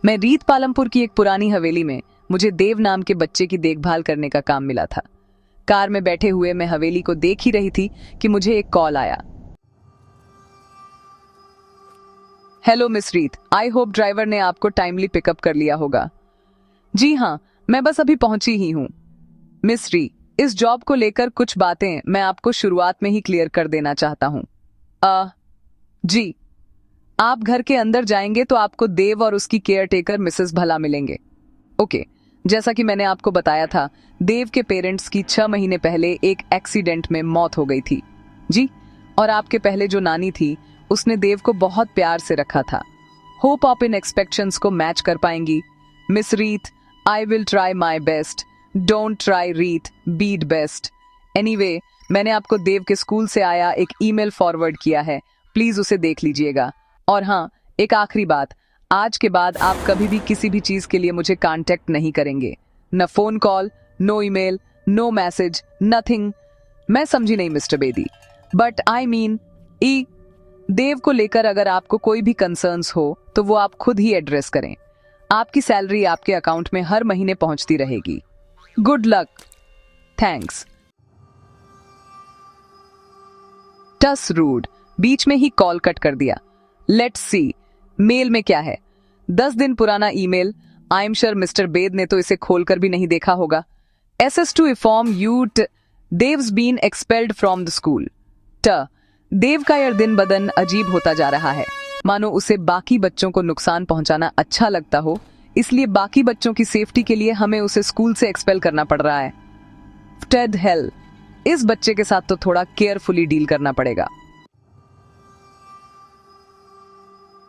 मैं रीत पालमपुर की एक पुरानी हवेली में मुझे देव नाम के बच्चे की देखभाल करने का काम मिला था। कार में बैठे हुए मैं हवेली को देख ही रही थी कि मुझे एक कॉल आया। हेलो मिस रीत, आई होप ड्राइवर ने आपको टाइमली पिकअप कर लिया होगा। जी हाँ, मैं बस अभी पहुंची ही हूँ। मिस री, इस जॉब को लेकर कुछ बातें मैं आपको शुरुआत में ही क्लियर कर देना चाहता हूँ। जी, आप घर के अंदर जाएंगे तो आपको देव और उसकी केयर टेकर मिसेस भला मिलेंगे। ओके, जैसा कि मैंने आपको बताया था, देव के पेरेंट्स की 6 महीने पहले एक एक्सीडेंट में मौत हो गई थी। जी, और आपके पहले जो नानी थी उसने देव को बहुत प्यार से रखा था। होप आप इन एक्सपेक्टेशंस को मैच कर पाएंगी। मिस रीत, I will try my best. Don't try रीत, बीट बेस्ट। एनीवे, मैंने आपको देव के स्कूल से आया एक ईमेल फॉरवर्ड किया है, प्लीज उसे देख लीजिएगा। और हाँ, एक आखिरी बात, आज के बाद आप कभी भी किसी भी चीज के लिए मुझे कांटेक्ट नहीं करेंगे। न phone call, no email, no message, nothing. मैं समझी नहीं Mr Bedi, but I mean ई देव को लेकर अगर आपको कोई भी कंसर्न्स हो तो वो आप खुद ही एड्रेस करें। आपकी सैलरी आपके अकाउंट में हर महीने पहुंचती रहेगी। Good luck, thanks. टस रूड, बीच में ही कॉल कट कर दिया। लेट्स सी मेल में क्या है। 10 दिन पुराना email. I am sure Mr Bedi ने तो इसे खोलकर भी नहीं देखा होगा। SS to inform you Dev's been expelled from the school. Dev का यह दिन बदन अजीब होता जा रहा है, मानो उसे बाकी बच्चों को नुकसान पहुंचाना अच्छा लगता हो, इसलिए बाकी बच्चों की सेफ्टी के लिए हमें उसे स्कूल से एक्सपेल करना पड़ रहा है। टेड हेल, इस बच्चे के साथ तो थोड़ा केयरफुली डील करना पड़ेगा।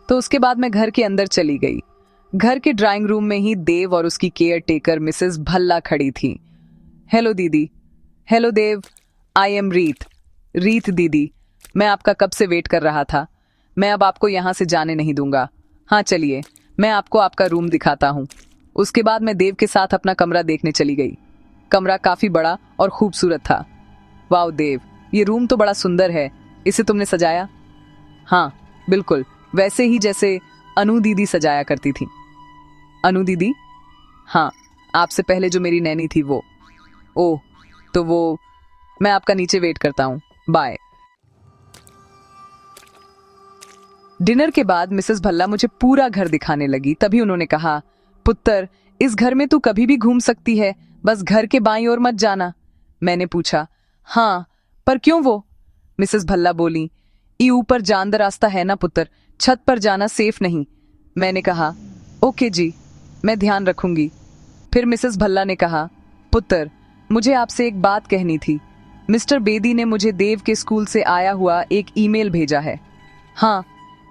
तो उसके बाद मैं घर के अंदर चली गई। घर के ड्राइंग रूम में ही देव और उसकी केयर टेकर मिसेस भल्ला खड़ी थी। हेलो दीदी। हेलो देव, आई एम रीत। रीत दीदी, मैं आपका कब से वेट कर रहा था। मैं अब आपको यहाँ से जाने नहीं दूंगा। हाँ चलिए, मैं आपको आपका रूम दिखाता हूँ। उसके बाद मैं देव के साथ अपना कमरा देखने चली गई। कमरा काफी बड़ा और खूबसूरत था। वाह देव, ये रूम तो बड़ा सुंदर है। इसे तुमने सजाया? हाँ बिल्कुल, वैसे ही जैसे अनु दीदी सजाया करती थी। अनु दीदी? हाँ, आपसे पहले जो मेरी नैनी थी वो। ओह, तो वो, मैं आपका नीचे वेट करता हूँ। बाय। डिनर के बाद मिसेस भल्ला मुझे पूरा घर दिखाने लगी। तभी उन्होंने कहा, पुत्र, इस घर में तू कभी भी घूम सकती है, बस घर के बाईं ओर मत जाना। मैंने पूछा, हाँ पर क्यों वो? मिसेस भल्ला बोली, ये ऊपर जानदा रास्ता है ना पुत्र, छत पर जाना सेफ नहीं। मैंने कहा, ओके जी, मैं ध्यान रखूंगी। फिर मिसेस भल्ला ने कहा, पुत्र, मुझे आपसे एक बात कहनी थी। मिस्टर बेदी ने मुझे देव के स्कूल से आया हुआ एक ईमेल भेजा है। हाँ,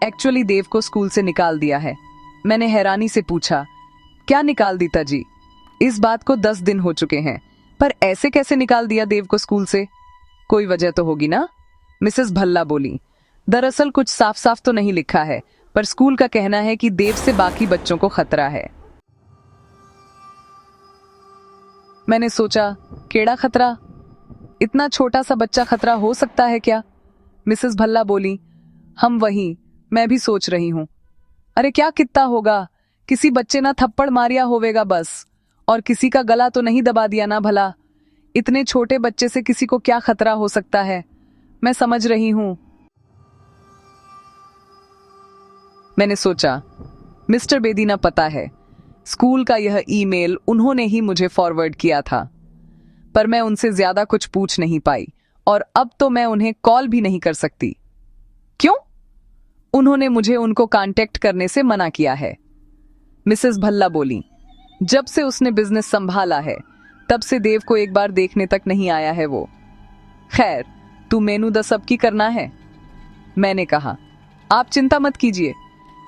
एक्चुअली देव को स्कूल से निकाल दिया है। मैंने हैरानी से पूछा, क्या निकाल दीता जी? इस बात को 10 दिन हो चुके हैं, पर ऐसे कैसे निकाल दिया देव को स्कूल से? कोई वजह तो होगी ना? मिसेस भल्ला बोली, दरअसल कुछ साफ साफ तो नहीं लिखा है, पर स्कूल का कहना है कि देव से बाकी बच्चों को खतरा है। मैंने सोचा, केड़ा खतरा? इतना छोटा सा बच्चा खतरा हो सकता है क्या? मिसेस भल्ला बोली, हम वही, मैं भी सोच रही हूं। अरे क्या कितना होगा, किसी बच्चे ना थप्पड़ मारिया होवेगा बस, और किसी का गला तो नहीं दबा दिया ना भला। इतने छोटे बच्चे से किसी को क्या खतरा हो सकता है? मैं समझ रही हूं। मैंने सोचा, मिस्टर बेदी ना पता है, स्कूल का यह ईमेल उन्होंने ही मुझे फॉरवर्ड किया था, पर मैं उनसे ज्यादा कुछ पूछ नहीं पाई, और अब तो मैं उन्हें कॉल भी नहीं कर सकती। क्यों? उन्होंने मुझे उनको कांटेक्ट करने से मना किया है। मिसेस भल्ला बोली, जब से उसने बिजनेस संभाला है तब से देव को एक बार देखने तक नहीं आया है वो। खैर, तू मेनू द सब की करना है। मैंने कहा, आप चिंता मत कीजिए,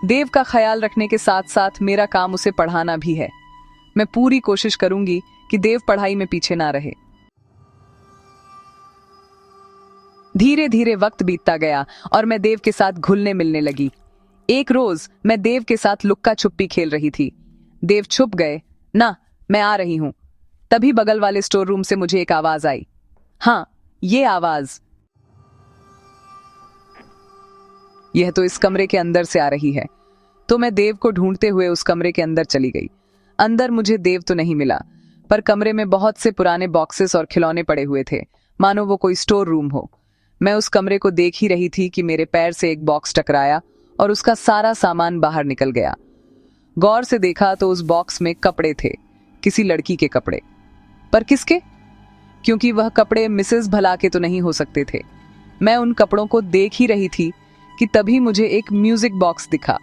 देव का ख्याल रखने के साथ साथ मेरा काम उसे पढ़ाना भी है। मैं पूरी कोशिश करूंगी कि देव पढ़ाई में पीछे ना रहे। धीरे धीरे वक्त बीतता गया और मैं देव के साथ घुलने मिलने लगी। एक रोज मैं देव के साथ लुक्का छुपी खेल रही थी। देव छुप गए। ना, मैं आ रही हूं। तभी बगल वाले स्टोर रूम से मुझे एक आवाज आई। हाँ, ये आवाज, यह तो इस कमरे के अंदर से आ रही है। तो मैं देव को ढूंढते हुए उस कमरे के अंदर चली गई। अंदर मुझे देव तो नहीं मिला, पर कमरे में बहुत से पुराने बॉक्सेस और खिलौने पड़े हुए थे, मानो वो कोई स्टोर रूम हो। मैं उस कमरे को देख ही रही थी कि मेरे पैर से एक बॉक्स टकराया और उसका सारा सामान बाहर निकल गया। गौर से देखा तो उस बॉक्स में कपड़े थे, किसी लड़की के कपड़े। पर किसके? क्योंकि वह कपड़े मिसेस भला के तो नहीं हो सकते थे। मैं उन कपड़ों को देख ही रही थी कि तभी मुझे एक म्यूजिक बॉक्स दिखा,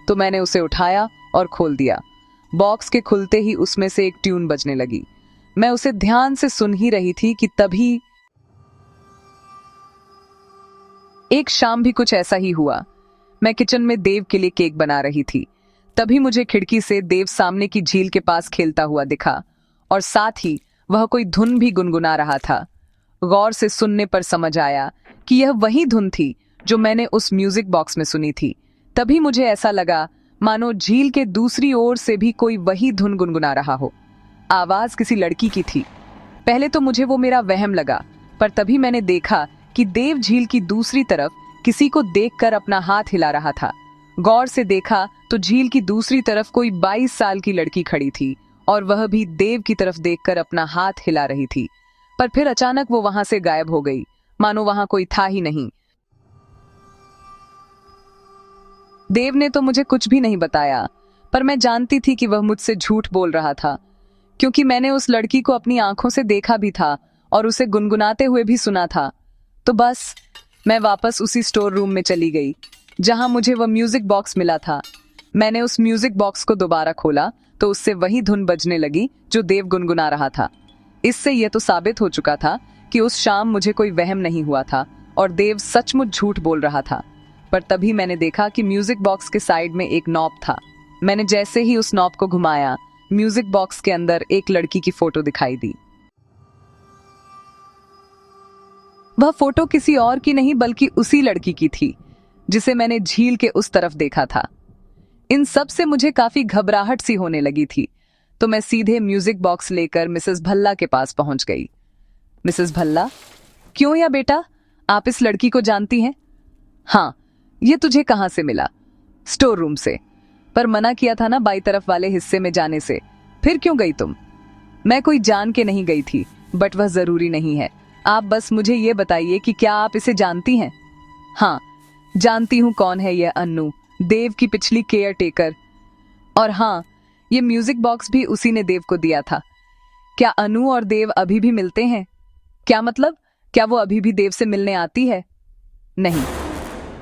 तो मैंने उसे उठाया और खोल दिया। बॉक्स के खुलते ही उसमें से एक ट्यून बजने लगी। मैं उसे ध्यान से सुन ही रही थी कि तभी एक शाम भी कुछ ऐसा ही हुआ। मैं किचन में देव के लिए केक बना रही थी। तभी मुझे खिड़की से देव सामने की झील के पास खेलता हुआ दिखा और साथ ही वह कोई धुन भी गुनगुना रहा था। गौर से सुनने पर समझ आया कि यह वही धुन थी जो मैंने उस म्यूजिक बॉक्स में सुनी थी। तभी मुझे ऐसा लगा मानो झील के दूसरी ओर से भी कोई वही धुन गुनगुना रहा हो। आवाज किसी लड़की की थी। पहले तो मुझे वो मेरा वहम लगा, पर तभी मैंने देखा कि देव झील की दूसरी तरफ किसी को देखकर अपना हाथ हिला रहा था। गौर से देखा तो झील की दूसरी तरफ कोई 22 साल की लड़की खड़ी थी और वह भी देव की तरफ देखकर अपना हाथ हिला रही थी। पर फिर अचानक वो वहां से गायब हो गई, मानो वहां कोई था ही नहीं। देव ने तो मुझे कुछ भी नहीं बताया, पर मैं जानती थी कि वह मुझसे झूठ बोल रहा था, क्योंकि मैंने उस लड़की को अपनी आंखों से देखा भी था और उसे गुनगुनाते हुए भी सुना था। तो बस मैं वापस उसी स्टोर रूम में चली गई जहां मुझे वह म्यूजिक बॉक्स मिला था। मैंने उस म्यूजिक बॉक्स को दोबारा खोला तो उससे वही धुन बजने लगी जो देव गुनगुना रहा था। इससे यह तो साबित हो चुका था कि उस शाम मुझे कोई वहम नहीं हुआ था और देव सचमुच झूठ बोल रहा था। पर तभी मैंने देखा कि म्यूजिक बॉक्स के साइड में एक नॉब था। मैंने जैसे ही उस नॉब को घुमाया, म्यूजिक बॉक्स के अंदर एक लड़की की फोटो दिखाई दी। वह फोटो किसी और की नहीं बल्कि उसी लड़की की थी जिसे मैंने झील के उस तरफ देखा था। इन सब से मुझे काफी घबराहट सी होने लगी थी, तो मैं सीधे म्यूजिक बॉक्स लेकर मिसेस भल्ला के पास पहुंच गई। मिसेस भल्ला, क्यों या बेटा, आप इस लड़की को जानती हैं? हाँ, ये तुझे कहां से मिला? स्टोर रूम से। पर मना किया था ना बाई तरफ वाले हिस्से में जाने से, फिर क्यों गई तुम? मैं कोई जान के नहीं गई थी, बट वह जरूरी नहीं है। आप बस मुझे ये बताइए कि क्या आप इसे जानती हैं? हाँ, जानती हूँ। कौन है यह अन्नू, देव की पिछली केयर टेकर? और हाँ, ये म्यूजिक बॉक्स भी उसी ने देव को दिया था। क्या अनु और देव अभी भी मिलते हैं? क्या मतलब, क्या वो अभी भी देव से मिलने आती है? नहीं,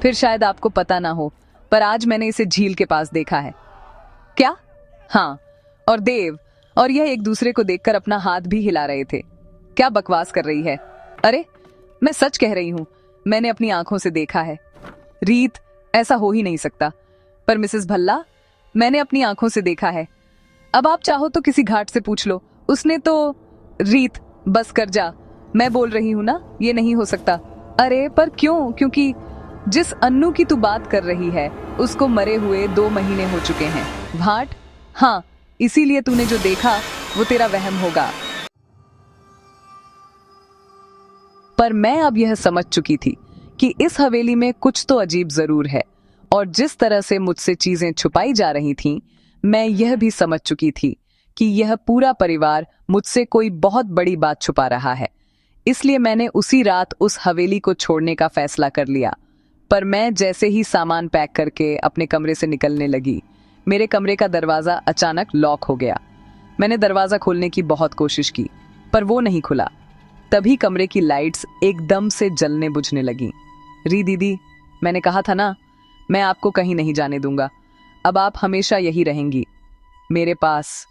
फिर शायद आपको पता ना हो, पर आज मैंने इसे झील के पास देखा है। क्या? हाँ, और देव और यह एक दूसरे को देखकर अपना हाथ भी हिला रहे थे। क्या बकवास कर रही है? अरे, मैं सच कह रही हूं, मैंने अपनी आंखों से देखा है। रीत, ऐसा हो ही नहीं सकता। पर मिसेस भल्ला, मैंने अपनी आंखों से देखा है। अब आप चाहो तो किसी घाट से पूछ लो, उसने तो। रीत, बस कर जा, मैं बोल रही हूं ना, ये नहीं हो सकता। अरे पर क्यों? क्योंकि जिस अन्नू की तू बात कर रही है उसको मरे हुए 2 महीने हो चुके हैं। भाट, हाँ, इसीलिए तूने जो देखा वो तेरा वहम होगा। पर मैं अब यह समझ चुकी थी कि इस हवेली में कुछ तो अजीब जरूर है, और जिस तरह से मुझसे चीजें छुपाई जा रही थीं, मैं यह भी समझ चुकी थी कि यह पूरा परिवार मुझसे कोई बहुत बड़ी बात छुपा रहा है। इसलिए मैंने उसी रात उस हवेली को छोड़ने का फैसला कर लिया। पर मैं जैसे ही सामान पैक करके अपने कमरे से निकलने लगी, मेरे कमरे का दरवाजा अचानक लॉक हो गया। मैंने दरवाजा खोलने की बहुत कोशिश की, पर वो नहीं खुला। तभी कमरे की लाइट्स एकदम से जलने बुझने लगीं। री दीदी, मैंने कहा था ना, मैं आपको कहीं नहीं जाने दूंगा। अब आप हमेशा यही रहेंगी, मेरे पास।